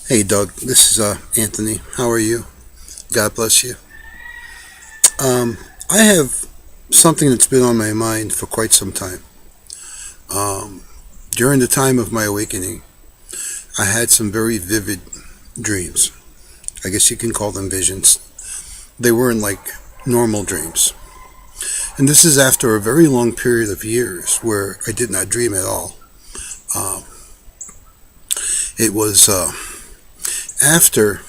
Hey Doug, this is Anthony. How are you? God bless you. I have something that's been on my mind for quite some time. Um, During the time of my awakening, I had some very vivid dreams. I guess you can call them visions. They weren't like normal dreams. And this is after a very long period of years where I did not dream at all. Um, it was after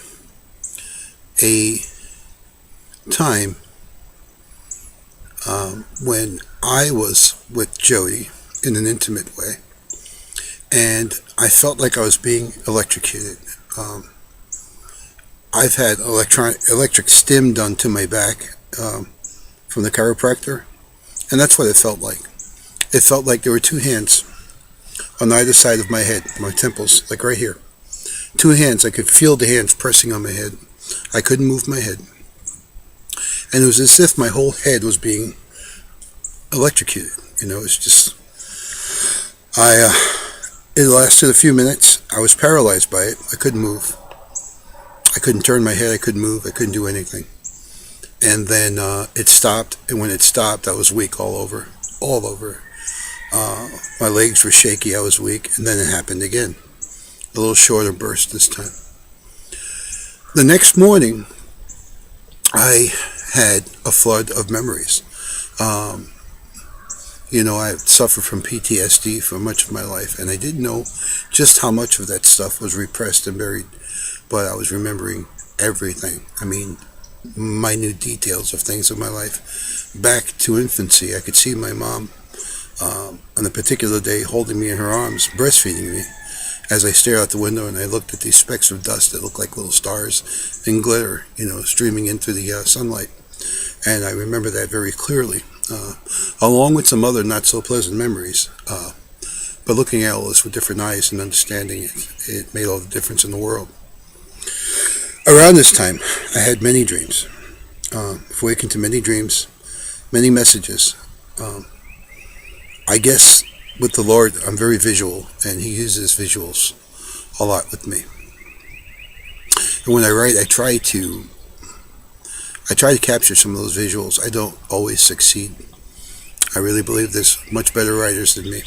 a time when I was with Jody in an intimate way, and I felt like I was being electrocuted. Um, I've had electric stim done to my back from the chiropractor, and that's what it felt like. It felt like there were two hands on either side of my head, my temples, like right here. Two hands. I could feel the hands pressing on my head. I couldn't move my head, and it was as if my whole head was being electrocuted. It's just I. It lasted a few minutes. I was paralyzed by it. I couldn't move. I couldn't turn my head. I couldn't move. I couldn't do anything. And then it stopped. And when it stopped, I was weak all over, all over. My legs were shaky. I was weak. And then it happened again. A little shorter burst this time. The next morning, I had a flood of memories. Um, I suffered from PTSD for much of my life, and I didn't know just how much of that stuff was repressed and buried, but I was remembering everything. I mean, minute details of things of my life. Back to infancy, I could see my mom on a particular day holding me in her arms, breastfeeding me, as I stared out the window and I looked at these specks of dust that looked like little stars and glitter, streaming into the sunlight. And I remember that very clearly, along with some other not so pleasant memories. But looking at all this with different eyes and understanding it made all the difference in the world. Around this time, I had many dreams. Awakened to many dreams, many messages. I guess with the Lord, I'm very visual, and He uses visuals a lot with me. And when I write, I try to capture some of those visuals. I don't always succeed. I really believe there's much better writers than me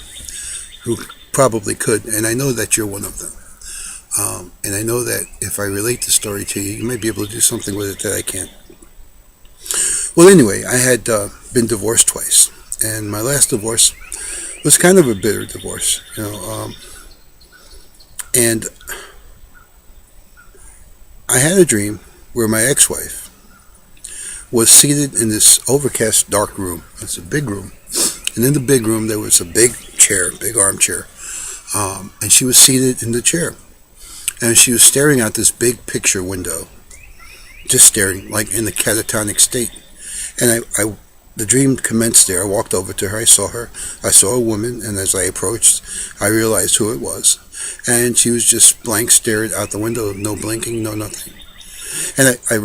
who probably could, and I know that you're one of them. And I know that if I relate the story to you, you might be able to do something with it that I can't. Well, anyway, I had been divorced twice, and my last divorce was kind of a bitter divorce, and I had a dream where my ex-wife was seated in this overcast, dark room. It's a big room. And in the big room, there was a big chair, big armchair. And she was seated in the chair. And she was staring out this big picture window. Just staring, like in a catatonic state. And the dream commenced there. I walked over to her. I saw her. I saw a woman. And as I approached, I realized who it was. And she was just blank stared out the window. No blinking, no nothing. And I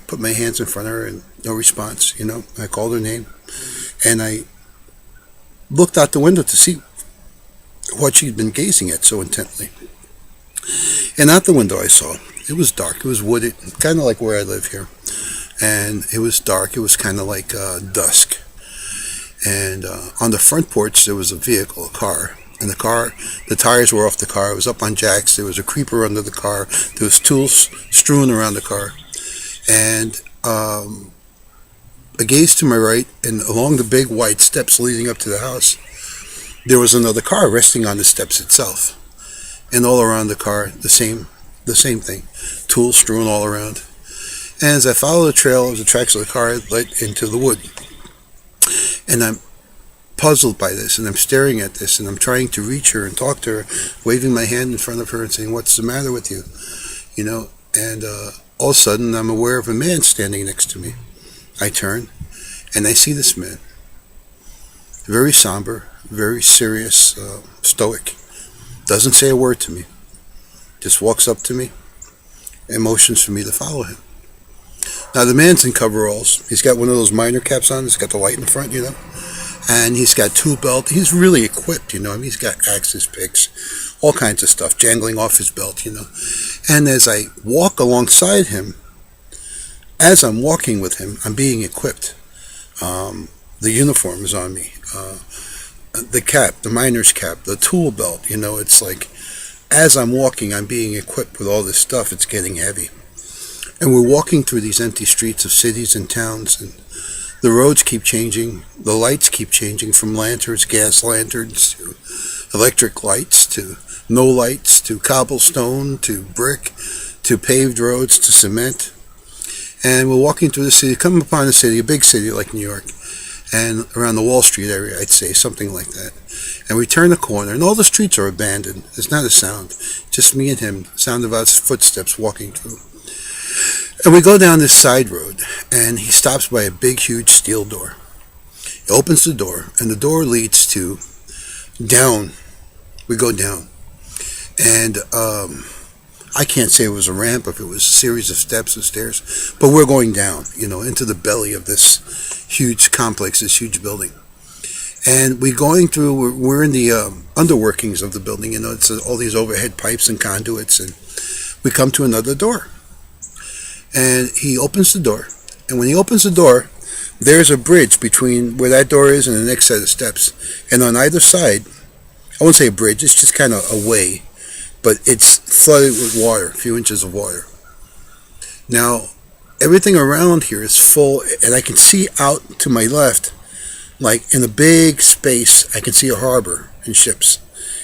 put my hands in front of her and no response, I called her name and I looked out the window to see what she'd been gazing at so intently. And out the window I saw, it was dark, it was wooded, kind of like where I live here. And it was dark, it was kind of like dusk. And on the front porch there was a vehicle, a car. And the tires were off the car. It was up on jacks. There was a creeper under the car. There was tools strewn around the car. And I gazed to my right, and along the big white steps leading up to the house, there was another car resting on the steps itself. And all around the car, the same thing. Tools strewn all around. And as I followed the trail of the tracks of the car, it led into the wood. And I'm puzzled by this, and I'm staring at this, and I'm trying to reach her and talk to her, waving my hand in front of her and saying, "What's the matter with you?" And all of a sudden I'm aware of a man standing next to me. I turn and I see this man, very somber, very serious, stoic, doesn't say a word to me, just walks up to me and motions for me to follow him. Now the man's in coveralls. He's got one of those miner caps on. He's got the light in front, and he's got tool belt. He's really equipped, he's got axes, picks, all kinds of stuff jangling off his belt, And as I walk alongside him, as I'm walking with him, I'm being equipped. The uniform is on me. The cap, the miner's cap, the tool belt, it's like as I'm walking, I'm being equipped with all this stuff. It's getting heavy. And we're walking through these empty streets of cities and towns, and the roads keep changing. The lights keep changing from lanterns, gas lanterns, to electric lights, to no lights, to cobblestone, to brick, to paved roads, to cement. And we're walking through the city, coming upon a city, a big city like New York, and around the Wall Street area, I'd say, something like that. And we turn the corner, and all the streets are abandoned. There's not a sound, just me and him, sound of our footsteps walking through. And we go down this side road, and he stops by a big, huge steel door. He opens the door, and the door leads to down. We go down. And I can't say it was a ramp, if it was a series of steps and stairs, but we're going down, into the belly of this huge complex, this huge building. And we're in the underworkings of the building, it's all these overhead pipes and conduits, and we come to another door. And he opens the door, and when he opens the door, there's a bridge between where that door is and the next set of steps. And on either side, I won't say a bridge, it's just kind of a way, but it's flooded with water, a few inches of water. Now, everything around here is full, and I can see out to my left, like in a big space, I can see a harbor and ships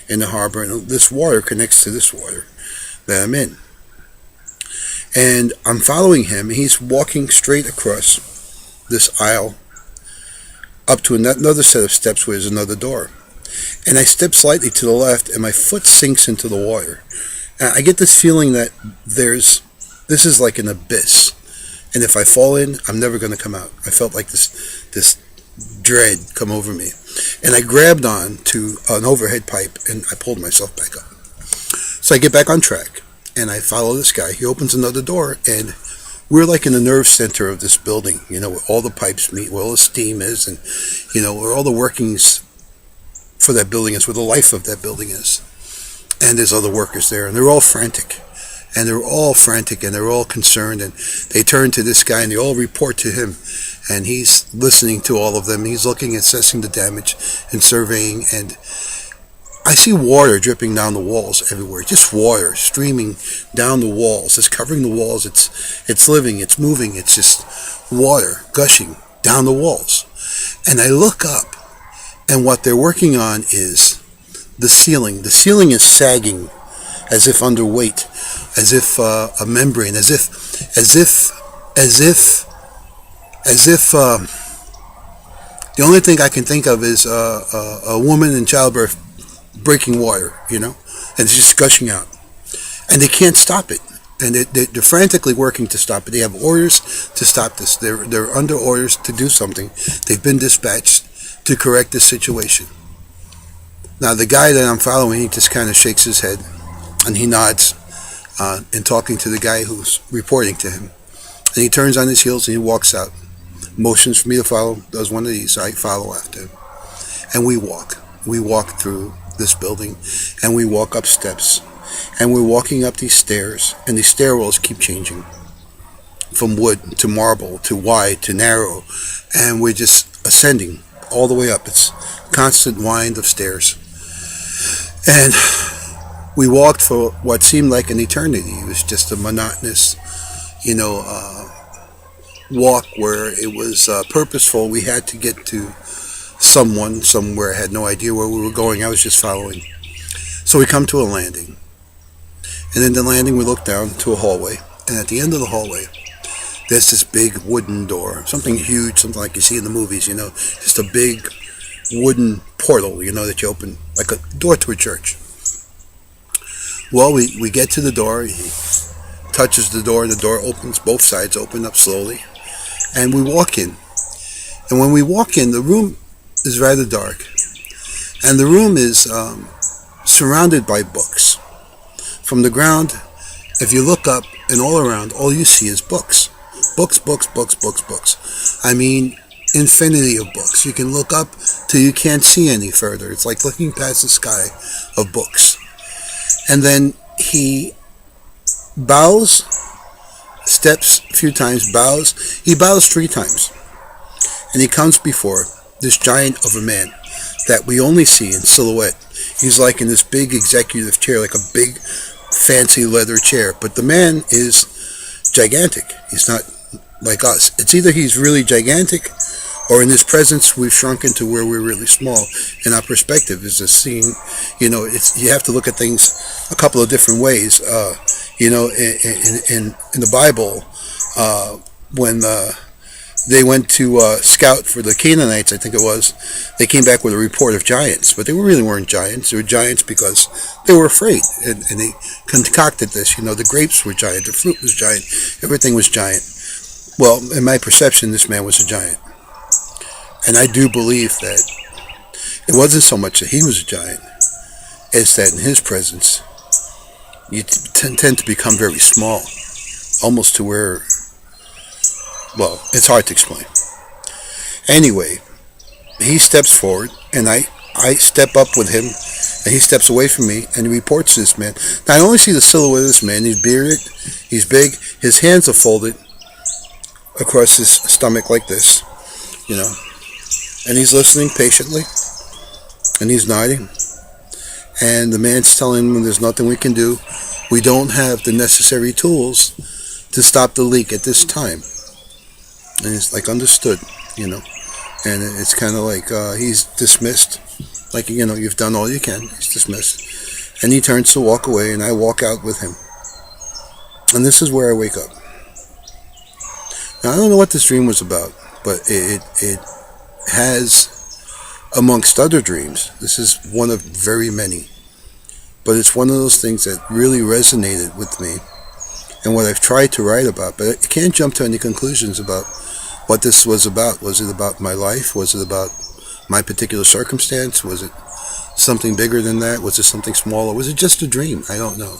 in the harbor, and this water connects to this water that I'm in. And I'm following him. He's walking straight across this aisle up to another set of steps where there's another door. And I step slightly to the left, and my foot sinks into the water. And I get this feeling that this is like an abyss. And if I fall in, I'm never going to come out. I felt like this dread come over me. And I grabbed on to an overhead pipe, and I pulled myself back up. So I get back on track. And I follow this guy. He opens another door, and we're like in the nerve center of this building, where all the pipes meet, where all the steam is, and, where all the workings for that building is, where the life of that building is. And there's other workers there, and they're all frantic. And they're all concerned, and they turn to this guy, and they all report to him. And he's listening to all of them. He's looking, assessing the damage, and surveying, and I see water dripping down the walls everywhere. Just water streaming down the walls. It's covering the walls. It's living. It's moving. It's just water gushing down the walls. And I look up, and what they're working on is the ceiling. The ceiling is sagging, as if under weight, as if a membrane, as if. The only thing I can think of is a woman in childbirth breaking water, and it's just gushing out. And they can't stop it. And they're frantically working to stop it. They have orders to stop this. They're under orders to do something. They've been dispatched to correct this situation. Now, the guy that I'm following, he just kind of shakes his head, and he nods in talking to the guy who's reporting to him. And he turns on his heels, and he walks out. Motions for me to follow, does one of these, I follow after him. And we walk. We walk through this building, and we walk up steps, and we're walking up these stairs, and these stairwells keep changing from wood to marble to wide to narrow, and we're just ascending all the way up. It's constant wind of stairs, and we walked for what seemed like an eternity. It was just a monotonous walk where it was purposeful. We had to get to someone somewhere. I had no idea where we were going. I was just following. So we come to a landing, and in the landing we look down to a hallway, and at the end of the hallway there's this big wooden door, something huge, something like you see in the movies, just a big wooden portal, that you open, like a door to a church. Well, we get to the door. He touches the door opens, both sides open up slowly, and we walk in. And when we walk in, the room is rather dark, and the room is surrounded by books. From the ground, if you look up and all around, all you see is books. Books. I mean, infinity of books. You can look up till you can't see any further. It's like looking past the sky of books. And then he bows, steps a few times, bows. He bows 3 times. And he comes before this giant of a man that we only see in silhouette. He's like in this big executive chair, like a big fancy leather chair. But the man is gigantic. He's not like us. It's either he's really gigantic, or in his presence we've shrunk into where we're really small. And our perspective is just seeing, you have to look at things a couple of different ways. In the Bible, when they went to scout for the Canaanites, I think it was, they came back with a report of giants, but they really weren't giants. They were giants because they were afraid, and they concocted this. The grapes were giant, the fruit was giant, everything was giant. Well, in my perception, this man was a giant. And I do believe that it wasn't so much that he was a giant, it's that in his presence, you tend to become very small, almost to where, well, it's hard to explain. Anyway, he steps forward, and I step up with him, and he steps away from me, and he reports to this man. Now, I only see the silhouette of this man. He's bearded, he's big, his hands are folded across his stomach like this, and he's listening patiently, and he's nodding, and the man's telling him there's nothing we can do. We don't have the necessary tools to stop the leak at this time. And it's like understood, and it's kind of like he's dismissed, like, you've done all you can. He's dismissed, and he turns to walk away, and I walk out with him, and this is where I wake up. Now, I don't know what this dream was about, but it has, amongst other dreams, this is one of very many, but it's one of those things that really resonated with me and what I've tried to write about, but I can't jump to any conclusions about what this was about. Was it about my life? Was it about my particular circumstance? Was it something bigger than that? Was it something smaller? Was it just a dream? I don't know.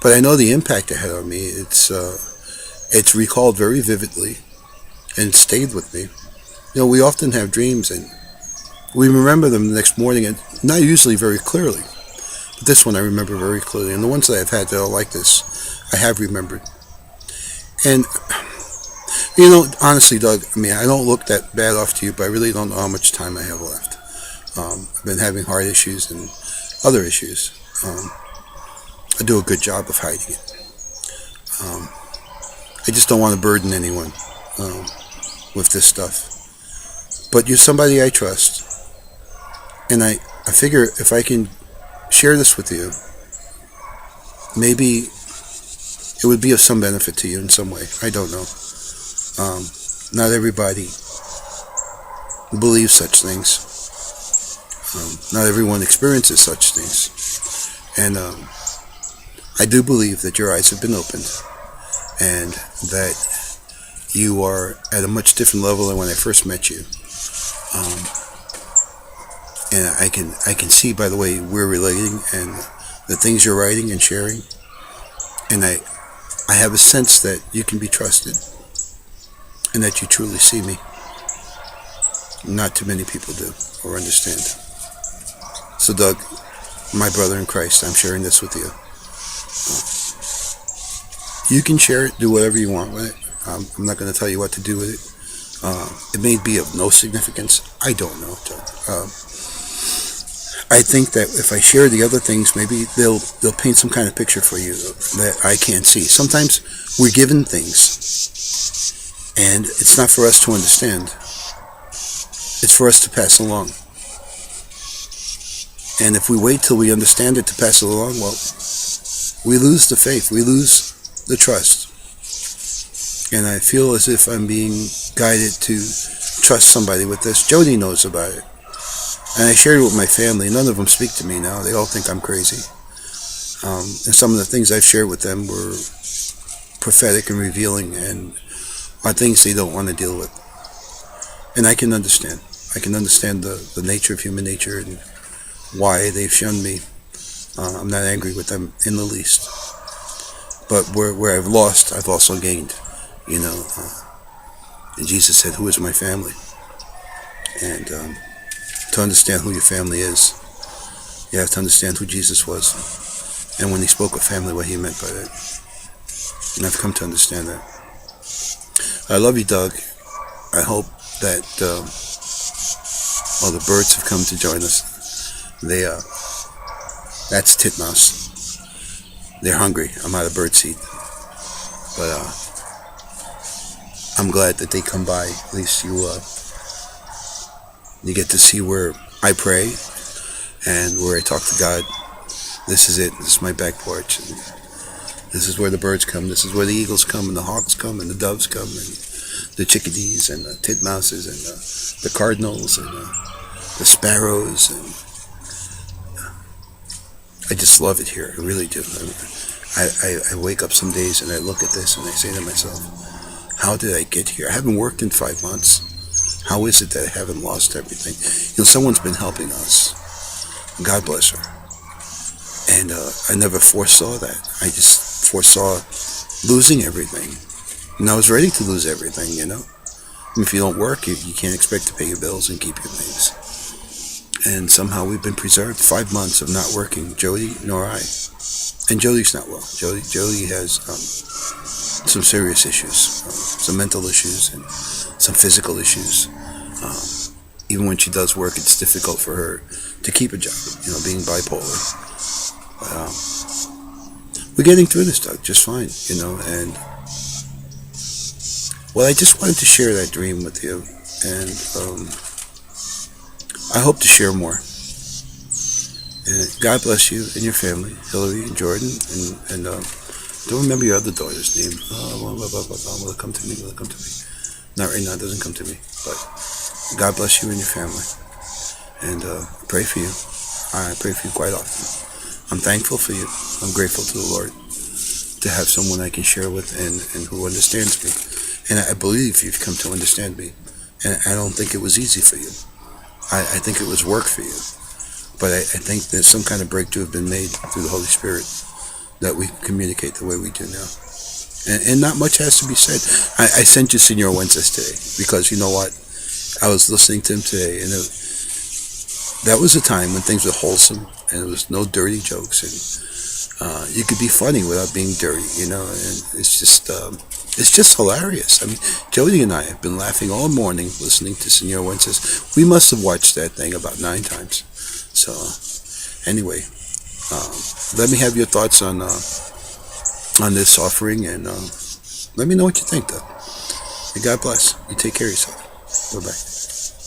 But I know the impact it had on me. It's recalled very vividly, and it stayed with me. We often have dreams, and we remember them the next morning, and not usually very clearly. But this one I remember very clearly, and the ones that I've had that are like this, I have remembered. And honestly, Doug, I don't look that bad off to you, but I really don't know how much time I have left. I've been having heart issues and other issues. I do a good job of hiding it. I just don't want to burden anyone with this stuff. But you're somebody I trust, and I figure if I can share this with you, maybe it would be of some benefit to you in some way. I don't know. Not everybody believes such things. Not everyone experiences such things. And I do believe that your eyes have been opened, and that you are at a much different level than when I first met you. And I can see by the way we're relating and the things you're writing and sharing, and I have a sense that you can be trusted, and that you truly see me. Not too many people do or understand. So Doug, my brother in Christ, I'm sharing this with you. You can share it, do whatever you want with it. I'm not going to tell you what to do with it. It may be of no significance. I don't know, Doug. I think that if I share the other things, maybe they'll paint some kind of picture for you that I can't see. Sometimes we're given things, and it's not for us to understand. It's for us to pass along. And if we wait till we understand it to pass it along, well, we lose the faith. We lose the trust. And I feel as if I'm being guided to trust somebody with this. Jody knows about it. And I shared it with my family. None of them speak to me now. They all think I'm crazy. And some of the things I've shared with them were prophetic and revealing, and are things they don't want to deal with. And I can understand. I can understand the nature of human nature and why they've shunned me. I'm not angry with them in the least. But where I've lost, I've also gained. And Jesus said, "Who is my family?" And to understand who your family is, you have to understand who Jesus was. And when he spoke of family, what he meant by that. And I've come to understand that. I love you, Doug. I hope that all the birds have come to join us. That's titmouse. They're hungry. I'm out of birdseed. But I'm glad that they come by. At least you get to see where I pray and where I talk to God. This is it. This is my back porch. And this is where the birds come. This is where the eagles come and the hawks come and the doves come and the chickadees and the titmouses and the cardinals and the sparrows. And I just love it here. I really do. I wake up some days and I look at this and I say to myself, how did I get here? I haven't worked in 5 months. How is it that I haven't lost everything? Someone's been helping us. God bless her. And I never foresaw that. I just foresaw losing everything. And I was ready to lose everything. If you don't work, you can't expect to pay your bills and keep your things. And somehow we've been preserved. 5 months of not working, Jody nor I. And Jody's not well. Jody has some serious issues, some mental issues and some physical issues. Even when she does work, it's difficult for her to keep a job, being bipolar. We're getting through this, Doug, just fine, and well, I just wanted to share that dream with you, and I hope to share more. And God bless you and your family, Hillary and Jordan, and don't remember your other daughter's name. Will it come to me? Will it come to me? Not right now, it doesn't come to me, but God bless you and your family, and I pray for you. I pray for you quite often. I'm thankful for you. I'm grateful to the Lord to have someone I can share with and who understands me. And I believe you've come to understand me. And I don't think it was easy for you. I think it was work for you. But I think there's some kind of breakthrough have been made through the Holy Spirit that we communicate the way we do now. And not much has to be said. I sent you Senor Wences today because you know what? I was listening to him today, and that was a time when things were wholesome and there was no dirty jokes, and you could be funny without being dirty, and it's just hilarious. I mean, Jody and I have been laughing all morning listening to Senor Wences. We must have watched that thing about 9 times. So, anyway, let me have your thoughts on this offering, and let me know what you think, though. And God bless. You take care of yourself. Bye-bye.